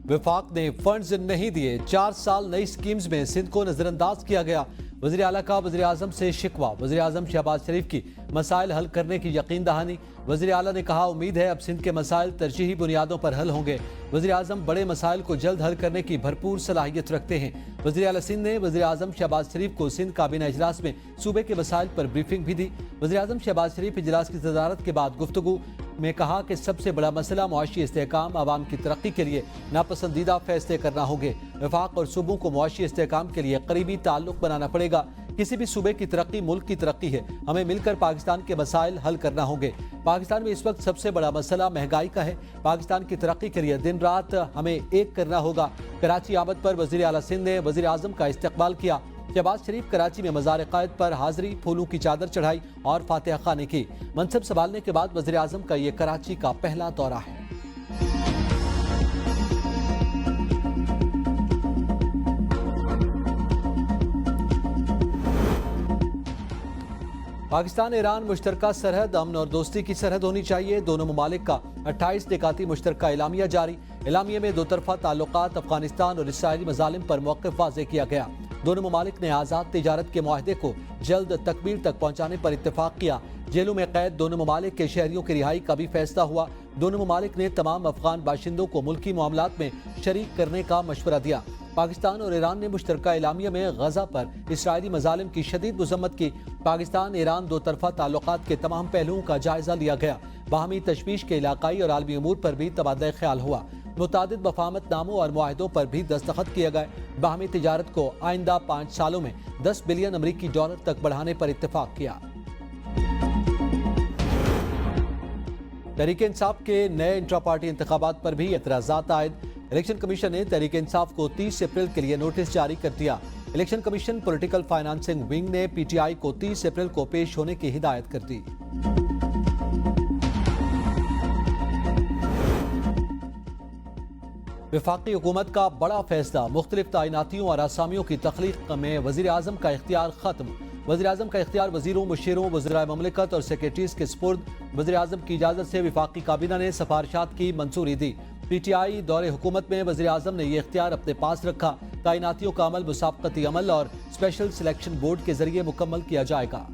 वफाक ने फंड्स नहीं दिए, 4 साल नई स्कीम्स में सिंध को नजरअंदाज किया गया। वज़ीर आला का वज़ीर आज़म से शिकवा, वज़ीर आज़म शहबाज शरीफ की मसाइल हल करने की यकीन दहानी। वज़ीर आला ने कहा, उम्मीद है अब सिंध के मसाइल तरजीही बुनियादों पर हल होंगे। वज़ीर आज़म बड़े मसाइल को जल्द हल करने की भरपूर सलाहियत रखते हैं। वज़ीर आला सिंध ने वज़ीर आज़म शहबाज शरीफ को सिंध काबीना इजलास में सूबे के मसाइल पर ब्रीफिंग भी दी। वज़ीर आज़म शहबाज शरीफ इजलास की सदारत के बाद गुफ्तगू में कहा कि सबसे बड़ा मसला मुआशी इस्तेहकाम, आवाम की तरक्की के लिए नापसंदीदा फैसले करना होंगे। वफाक और सूबों को मुआशी इस्तेहकाम के लिए करीबी ताल्लुक बनाना पड़ेगा। किसी भी सूबे की तरक्की मुल्क की तरक्की है, हमें मिलकर पाकिस्तान के मसाइल हल करना होंगे। पाकिस्तान में इस वक्त सबसे बड़ा मसला महंगाई का है। पाकिस्तान की तरक्की के लिए दिन रात हमें एक करना होगा। कराची आमद पर वज़ीर आला सिंध ने वज़ीर आज़म का इस्तकबाल किया। शहबाज शरीफ कराची में मज़ार क़ायद पर हाज़री, फूलों की चादर चढ़ाई और फातिहा ख़ानी की। मनसब संभालने के बाद वज़ीर आज़म का ये कराची का पहला दौरा है। पाकिस्तान ईरान मुश्तरका सरहद अमन और दोस्ती की सरहद होनी चाहिए। दोनों ममालिक का 28 निकाती मुश्तरका एलामिया जारी। एलामिया में दो तरफा ताल्लुकात, अफगानिस्तान और इसराइली मजालिम पर मौक़िफ़ वाज़ेह किया गया। दोनों ममालिक ने आज़ाद तिजारत के मुआहदे को जल्द तकमील तक पहुँचाने पर इत्तेफाक किया। जेलों में कैद दोनों ममालिक के शहरियों की रिहाई का भी फैसला हुआ। दोनों ममालिक ने तमाम अफगान बाशिंदों को मुल्की मामलात में शरीक करने का मशवरा दिया। पाकिस्तान और ईरान ने मुश्तरका एलामिया में गजा पर इसराइली मजालिम की शदीद मज़म्मत की। पाकिस्तान ईरान दो तरफा ताल्लुकात के तमाम पहलुओं का जायजा लिया गया। बाहमी तशवीश के इलाकाई और आलमी अमूर पर भी तबादला ख्याल हुआ। मुतादिद मफाहमत नामों और मुआहदों पर भी दस्तखत किए गए। बाहमी तिजारत को आइंदा 5 सालों में 10 बिलियन अमरीकी डॉलर तक बढ़ाने पर इत्तेफाक किया। तहरीक इंसाफ के नए इंट्रा पार्टी इंतखाबात पर भी एतराज़ात आयद। इलेक्शन कमीशन ने तहरीक इंसाफ को 30 अप्रैल के लिए नोटिस जारी कर दिया। Election commission political financing wing ने पीटीआई को 30 अप्रैल को पेश होने की हिदायत कर दी। वफाकी हुकूमत का बड़ा फैसला, मुख्तलिफ तैनातियों और आसामियों की तख्लीक में वज़ीर आज़म का इख्तियार खत्म। वज़ीर आज़म का इख्तियार वज़ीरों, मुशीरों, वज़ीराए ममलिकत और सेक्रेटरीज के स्पुर्द। वज़ीर आज़म की इजाज़त से वफाकी काबीना ने सिफारिशात की मंजूरी दी। पीटीआई दौरे हुकूमत में वज़ीर आज़म ने यह इख्तियार अपने पास रखा। तैनातियों का अमल मुसाबकती अमल और स्पेशल सिलेक्शन बोर्ड के जरिए मुकम्मल किया जाएगा।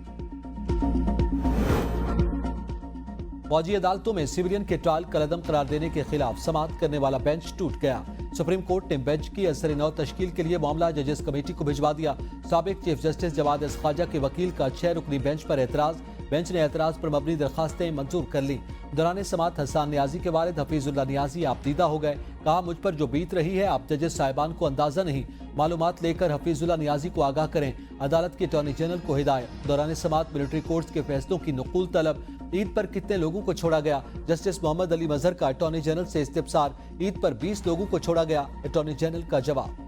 फौजी अदालतों में सिविलियन के ट्रायल कलअदम करार देने के खिलाफ समाअत करने वाला बेंच टूट गया। सुप्रीम कोर्ट ने बेंच की असर नौ तश्कील के लिए मामला जजेस कमेटी को भिजवा दिया। साबिक chief justice Jawad S Khawaja के वकील का 6 रुकनी बेंच पर एतराज। बेंच ने एतराज पर मबनी दरखास्तें मंजूर कर ली। दौरान समाअत हसन नियाजी के वालिद हफीजुल्लाह नियाजी आपदीदा हो गए। कहा, मुझ पर जो बीत रही है आप जजेस साहिबान को अंदाजा नहीं। मालूमात लेकर हफीजुल्लाह नियाजी को आगाह करें। अदालत के अटॉर्नी जनरल को हिदायत। दौरान समाअत मिलिट्री कोर्ट्स के फैसलों की नकुल तलब। ईद पर कितने लोगों को छोड़ा गया? जस्टिस मोहम्मद अली मजहर का अटॉर्नी जनरल से इस्तिफसार। ईद पर 20 लोगों को छोड़ा गया, अटॉर्नी जनरल का जवाब।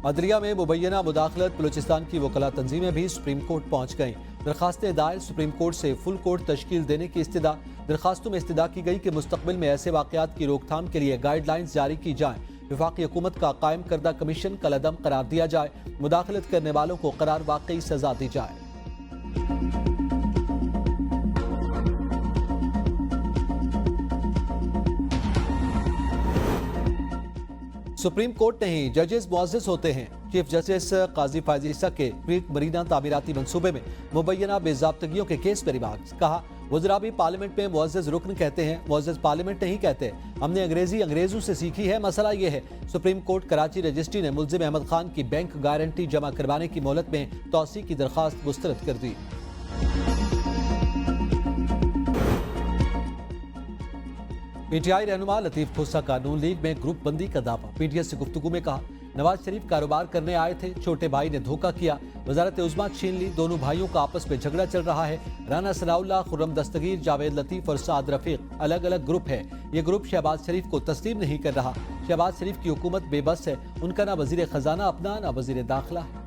अदलिया में मुबैना मुदाखलत, बलूचिस्तान की वकला तंजीमें भी सुप्रीम कोर्ट पहुंच गईं। दरखास्तें दायर, सुप्रीम कोर्ट से फुल कोर्ट तश्कील देने की इस्तदा। दरखास्तों में इस्तदा की गई कि मुस्तकबिल में ऐसे वाक़यात की रोकथाम के लिए गाइडलाइंस जारी की जाएं। वफाकी हुकूमत का कायम करदा कमीशन कलअदम करार दिया जाए। मुदाखलत करने वालों को करार वाकई सजा दी जाए। सुप्रीम कोर्ट नहीं, जजेस मुअज़्ज़िज़ होते हैं। चीफ जस्टिस काजी फायज़ ईसा के क्रीक मरीना तामीराती मंसूबे में मुबैना बेज़ाब्तगियों के केस में रिमार्क्स। कहा, वज़रा भी पार्लियामेंट में मुअज़्ज़िज़ रुकन कहते हैं, मुअज़्ज़िज़ पार्लियामेंट नहीं कहते। हमने अंग्रेजी अंग्रेजों से सीखी है, मसला ये है। सुप्रीम कोर्ट कराची रजिस्ट्री ने मुल्ज़िम अहमद खान की बैंक गारंटी जमा करवाने की मोहलत में तौसी की दरख्वास्त मुस्तरद कर दी। पीटीआई रहनुमा लतीफ खोसा का नून लीग में ग्रुप बंदी का दावा। पीटीएस से गुफ्तगू में कहा, नवाज शरीफ कारोबार करने आए थे, छोटे भाई ने धोखा किया, वजारत उज़्मा छीन ली। दोनों भाइयों का आपस में झगड़ा चल रहा है। राना सनाउल्लाह, खुर्रम दस्तगीर, जावेद लतीफ और साद रफीक अलग अलग ग्रुप है। ये ग्रुप शहबाज शरीफ को तस्लीम नहीं कर रहा। शहबाज शरीफ की हुकूमत बेबस है। उनका ना वजीर खजाना अपना, ना वजीर दाखिला है।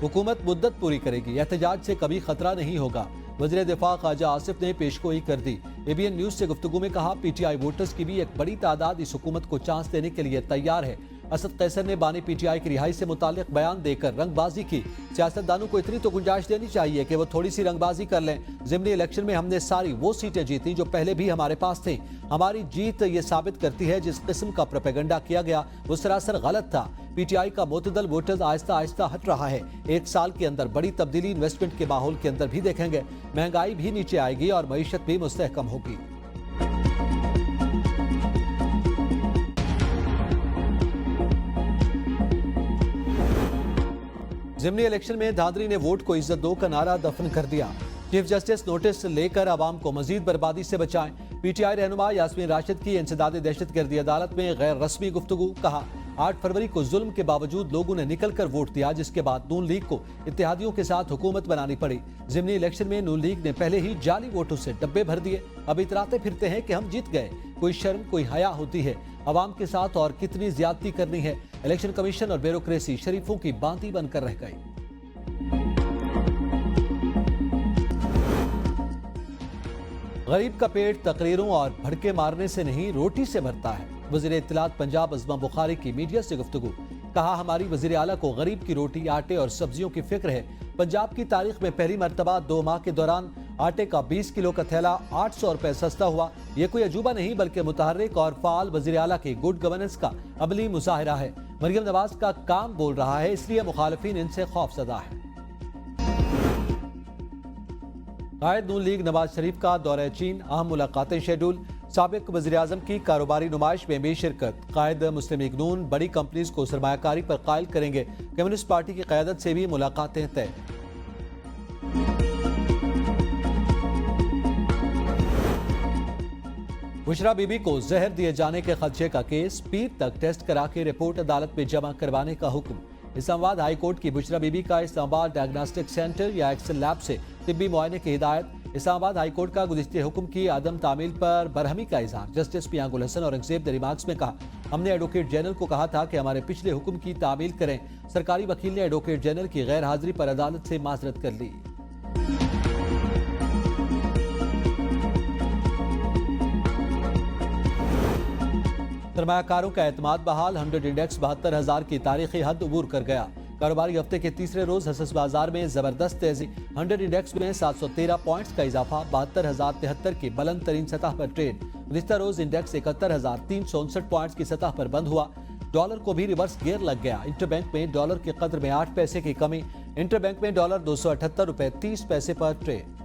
हुकूमत मुद्दत पूरी करेगी, एहतजाज से कभी खतरा नहीं होगा। वज़ीर दिफा ख्वाजा आसिफ ने पेशगोई कर दी। एबीएन न्यूज से गुफ्तगू में कहा, पीटीआई वोटर्स की भी एक बड़ी तादाद इस हुकूमत को चांस देने के लिए तैयार है। اسد قیصر نے بانی پی ٹی آئی کی رہائی سے متعلق بیان دے کر رنگ بازی کی۔ سیاستدانوں کو اتنی تو گنجائش دینی چاہیے کہ وہ تھوڑی سی رنگ بازی کر لیں۔ ضمنی الیکشن میں ہم نے ساری وہ سیٹیں جیتیں جو پہلے بھی ہمارے پاس تھیں۔ ہماری جیت یہ ثابت کرتی ہے جس قسم کا پروپیگنڈا کیا گیا وہ سراسر غلط تھا۔ پی ٹی آئی کا معتدل ووٹرز آہستہ آہستہ ہٹ رہا ہے۔ ایک سال کے اندر بڑی تبدیلی انویسٹمنٹ کے ماحول کے اندر بھی دیکھیں گے۔ مہنگائی بھی نیچے آئے گی اور معیشت بھی مستحکم ہوگی۔ ضمنی الیکشن میں دھاندلی نے ووٹ کو عزت دو کا نعرہ دفن کر دیا۔ چیف جسٹس نوٹس لے کر عوام کو مزید بربادی سے بچائیں۔ پی ٹی آئی رہنما یاسمین راشد کی انسداد دہشت گردی عدالت میں غیر رسمی گفتگو۔ کہا 8 فروری کو ظلم کے باوجود لوگوں نے نکل کر ووٹ دیا، جس کے بعد نون لیگ کو اتحادیوں کے ساتھ حکومت بنانی پڑی۔ ضمنی الیکشن میں نون لیگ نے پہلے ہی جعلی ووٹوں سے ڈبے بھر دیے، اب اتراتے پھرتے ہیں کہ ہم جیت گئے۔ کوئی شرم کوئی حیا ہوتی ہے؟ عوام کے ساتھ اور کتنی زیادتی کرنی ہے؟ الیکشن کمیشن اور بیوروکریسی شریفوں کی باندی بن کر رہ گئی۔ غریب کا پیٹ تقریروں اور بھڑکے مارنے سے نہیں روٹی سے بھرتا ہے۔ وزیر اطلاعات پنجاب عظمہ بخاری کی میڈیا سے گفتگو۔ کہا ہماری وزیر اعلیٰ کو غریب کی روٹی، آٹے اور سبزیوں کی فکر ہے۔ پنجاب کی تاریخ میں پہلی مرتبہ 2 ماہ کے دوران آٹے کا 20 کلو کا تھیلا 800 روپے سستا ہوا۔ یہ کوئی عجوبہ نہیں بلکہ متحرک اور فعال وزیر اعلیٰ کی گڈ گورننس کا عملی مظاہرہ ہے۔ مریم نواز کا کام بول رہا ہے، اس لیے مخالفین ان سے خوف زدہ ہے۔ قائد نون لیگ نواز شریف کا دورہ چین، اہم ملاقاتیں شیڈول۔ سابق وزیراعظم کی کاروباری نمائش میں بھی شرکت۔ قائد مسلم لیگ نون بڑی کمپنیز کو سرمایہ کاری پر قائل کریں گے۔ کمیونسٹ پارٹی کی قیادت سے بھی ملاقاتیں طے۔ بشرا بی بی کو زہر دیے جانے کے خدشے کا کیس، پیر تک ٹیسٹ کرا کے رپورٹ عدالت میں جمع کروانے کا حکم۔ اسلام آباد ہائی کورٹ کی بشرا بی بی کا اسلام آباد ڈائگناسٹک سینٹر یا ایکسل لیب سے طبی معائنے کی ہدایت۔ اسلام آباد ہائی کورٹ کا گزشتہ حکم کی عدم تعمیل پر برہمی کا اظہار۔ جسٹس پیانگ الحسن اور انگزیب نے ریمارکس میں کہا ہم نے ایڈوکیٹ جنرل کو کہا تھا کہ ہمارے پچھلے حکم کی تعمیل کریں۔ سرکاری وکیل نے ایڈوکیٹ جنرل کی غیر حاضری پر عدالت سے معذرت کر لی۔ سرمایہ کاروں کا اعتماد بحال، 100 انڈیکس 72,000 کی تاریخی حد عبور کر گیا۔ کاروباری ہفتے کے تیسرے روز حصص بازار میں زبردست تیزی، 100 انڈیکس میں 713 پوائنٹس کا اضافہ، 72,073 کی بلند ترین سطح پر ٹریڈ۔ گزشتہ روز انڈیکس 71,359 پوائنٹس کی سطح پر بند ہوا۔ ڈالر کو بھی ریورس گیئر لگ گیا۔ انٹر بینک میں ڈالر کی قدر میں 8 پیسے کی کمی، انٹر بینک میں ڈالر 278 روپے 30 پیسے پر ٹریڈ۔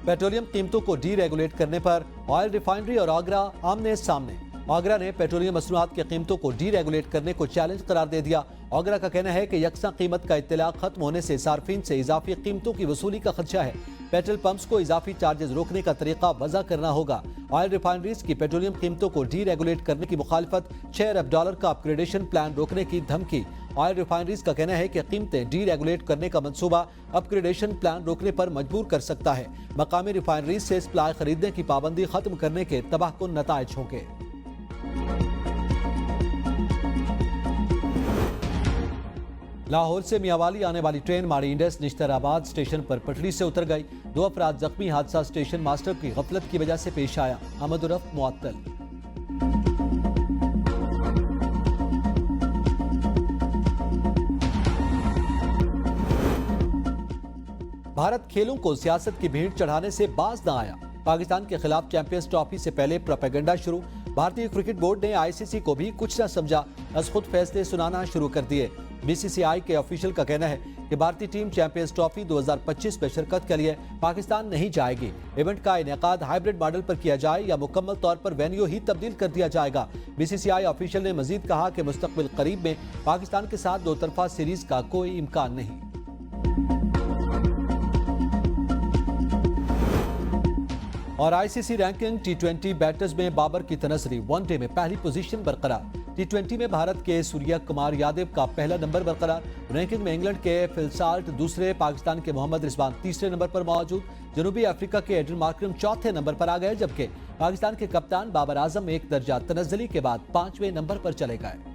پیٹرولیم قیمتوں کو ڈی ریگولیٹ کرنے پر آئل ریفائنری اور آگرہ آمنے سامنے۔ آگرہ نے پیٹرولیم مصنوعات کی قیمتوں کو ڈی ریگولیٹ کرنے کو چیلنج قرار دے دیا۔ آگرہ کا کہنا ہے کہ یکساں قیمت کا اطلاق ختم ہونے سے صارفین سے اضافی قیمتوں کی وصولی کا خدشہ ہے۔ پیٹرول پمپس کو اضافی چارجز روکنے کا طریقہ وضع کرنا ہوگا۔ آئل ریفائنریز کی پیٹرولیم قیمتوں کو ڈی ریگولیٹ کرنے کی مخالفت، $6 ارب کا اپ گریڈیشن پلان روکنے کی دھمکی۔ آئل ریفائنریز کا کہنا ہے کہ قیمتیں ڈی ریگولیٹ کرنے کا منصوبہ اپ گریڈیشن پلان روکنے پر مجبور کر سکتا ہے۔ مقامی ریفائنریز سے سپلائی خریدنے کی پابندی ختم کرنے کے تباہ کن نتائج ہوں گے۔ لاہور سے میاوالی آنے والی ٹرین ماڑی انڈس نشتر آباد اسٹیشن پر پٹری سے اتر گئی۔ 2 افراد زخمی، حادثہ اسٹیشن ماسٹر کی غفلت کی وجہ سے پیش آیا۔ آمد و رفت معطل۔ بھارت کھیلوں کو سیاست کی بھیڑ چڑھانے سے باز نہ آیا۔ پاکستان کے خلاف چیمپئنز ٹرافی سے پہلے پروپیگنڈا شروع۔ بھارتی کرکٹ بورڈ نے آئی سی سی کو بھی کچھ نہ سمجھا، از خود فیصلے سنانا شروع کر دیے۔ بی سی سی آئی کے آفیشل کا کہنا ہے کہ بھارتی ٹیم چیمپئنز ٹرافی 2025 میں شرکت کے لیے پاکستان نہیں جائے گی۔ ایونٹ کا انعقاد ہائیبرڈ ماڈل پر کیا جائے یا مکمل طور پر وینیو ہی تبدیل کر دیا جائے گا۔ بی سی سی آئی آفیشل نے مزید کہا کہ مستقبل قریب میں پاکستان کے ساتھ 2 طرفہ سیریز کا کوئی امکان نہیں۔ اور آئی سی سی رینکنگ T20 بیٹرز میں بابر کی تنزلی، ون ڈے میں پہلی پوزیشن برقرار۔ T20 میں بھارت کے سوریا کمار یادو کا پہلا نمبر برقرار۔ رینکنگ میں انگلینڈ کے فل سالٹ دوسرے، پاکستان کے محمد رضوان تیسرے نمبر پر موجود۔ جنوبی افریقہ کے ایڈن مارکرم چوتھے نمبر پر آ گئے، جبکہ پاکستان کے کپتان بابر اعظم 1 درجہ تنزلی کے بعد 5ویں نمبر پر چلے گئے۔